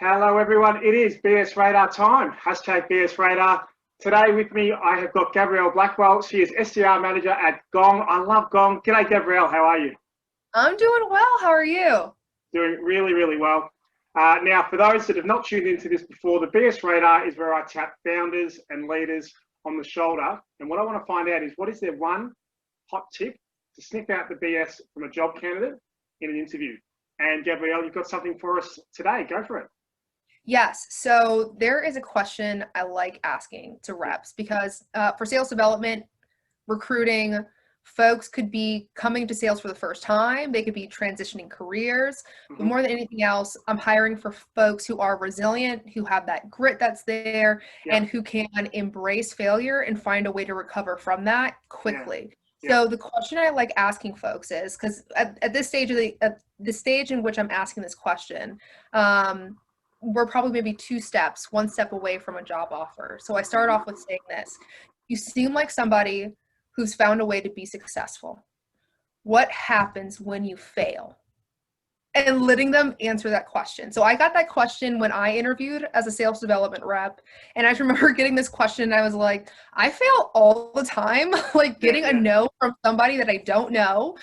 Hello everyone, it is BS Radar time, hashtag BS Radar. Today with me, I have got Gabrielle Blackwell. She is SDR Manager at Gong. I love Gong. G'day Gabrielle, how are you? I'm doing well. How are you? Doing really, really well. Now, for those that have not tuned into this before, the BS Radar is where I tap founders and leaders on the shoulder. And what I want to find out is what is their one hot tip to sniff out the BS from a job candidate in an interview. And Gabrielle, you've got something for us today. Go for it. Yes. So there is a question I like asking to reps because for sales development, recruiting, folks could be coming to sales for the first time. They could be transitioning careers. But more than anything else, I'm hiring for folks who are resilient, who have that grit that's there, and who can embrace failure and find a way to recover from that quickly. So the question I like asking folks is, because at this stage of the stage in which I'm asking this question, we're probably maybe one step away from a job offer. So I start off with saying this: you seem like somebody who's found a way to be successful. What happens when you fail? And letting them answer that question. So I got that question when I interviewed as a sales development rep. And I just remember getting this question and I was like, I fail all the time. Like getting a no from somebody that I don't know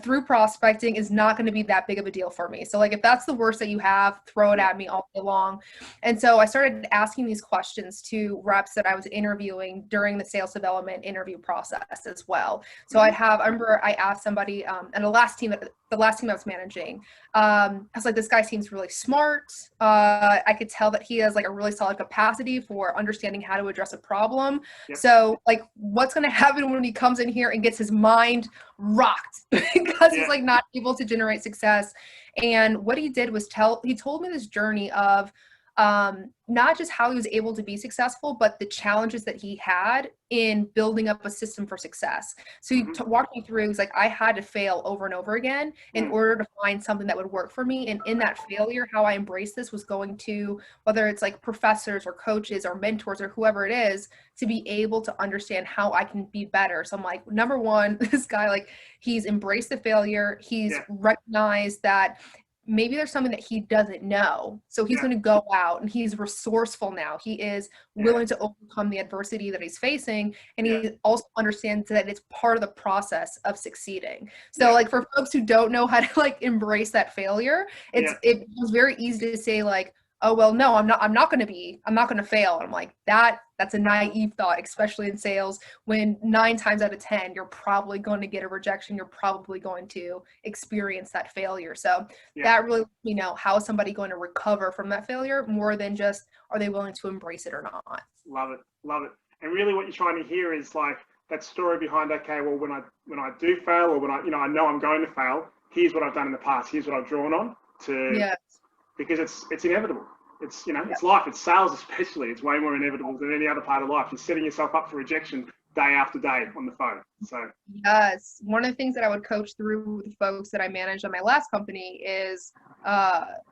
through prospecting is not going to be that big of a deal for me. So like if that's the worst that you have, throw it at me all day long. And so I started asking these questions to reps that I was interviewing during the sales development interview process as well. So I remember I asked somebody and the last team I was managing, I was like, this guy seems really smart. I could tell that he has like a really solid capacity for understanding how to address a problem. So like what's going to happen when he comes in here and gets his mind rocked because he's like not able to generate success? And what he did was he told me this journey of not just how he was able to be successful, but the challenges that he had in building up a system for success. So he walked me through, he's like, I had to fail over and over again in order to find something that would work for me. And in that failure, how I embraced this was going to, whether it's like professors or coaches or mentors or whoever it is, to be able to understand how I can be better. So I'm like, number one, this guy, like he's embraced the failure. He's recognized that maybe there's something that he doesn't know. So he's going to go out and he's resourceful now. He is willing to overcome the adversity that he's facing. And he also understands that it's part of the process of succeeding. So like for folks who don't know how to like embrace that failure, it was very easy to say like, oh, well, no, I'm not going to fail. And I'm like, that's a naive thought, especially in sales, when 9 times out of 10, you're probably going to get a rejection. You're probably going to experience that failure. So that really, how is somebody going to recover from that failure more than just, are they willing to embrace it or not? Love it. Love it. And really what you're trying to hear is like that story behind, okay, well, when I do fail or when I know I'm going to fail, here's what I've done in the past. Here's what I've drawn on to, because it's inevitable. It's, it's life, it's sales especially. It's way more inevitable than any other part of life. You're setting yourself up for rejection day after day on the phone. So yes, one of the things that I would coach through with the folks that I managed on my last company is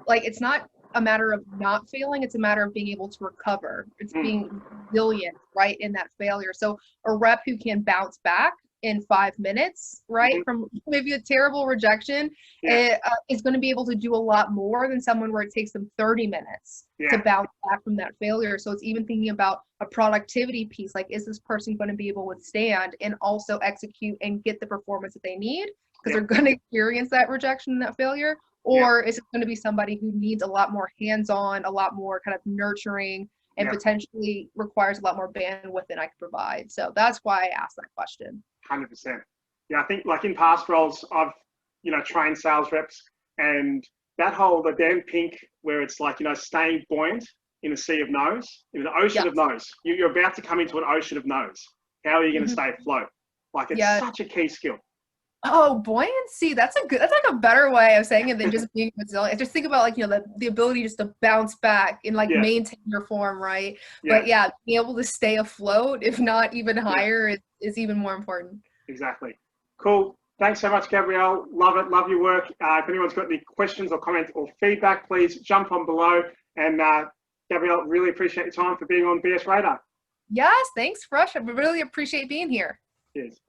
like it's not a matter of not failing, it's a matter of being able to recover. It's being resilient, right, in that failure. So a rep who can bounce back in 5 minutes, right, from maybe a terrible rejection, is going to be able to do a lot more than someone where it takes them 30 minutes to bounce back from that failure. So it's even thinking about a productivity piece, like is this person going to be able to withstand and also execute and get the performance that they need because they're going to experience that rejection and that failure? Or is it going to be somebody who needs a lot more hands-on, a lot more kind of nurturing, and potentially requires a lot more bandwidth than I could provide? So that's why I asked that question. 100%. Yeah, I think like in past roles, I've, trained sales reps, and that whole, the damn pink, where it's like, staying buoyant in a sea of no's, in an ocean of no's. You're about to come into an ocean of no's. How are you going to stay afloat? Like it's such a key skill. Oh, buoyancy. That's like a better way of saying it than just being resilient. Just think about like, the ability just to bounce back and like maintain your form, right? But being able to stay afloat, if not even higher, is even more important. Exactly. Cool. Thanks so much, Gabrielle. Love it. Love your work. If anyone's got any questions or comments or feedback, please jump on below. And Gabrielle, really appreciate your time for being on BS Radar. Yes, thanks, Rush. I really appreciate being here. Cheers.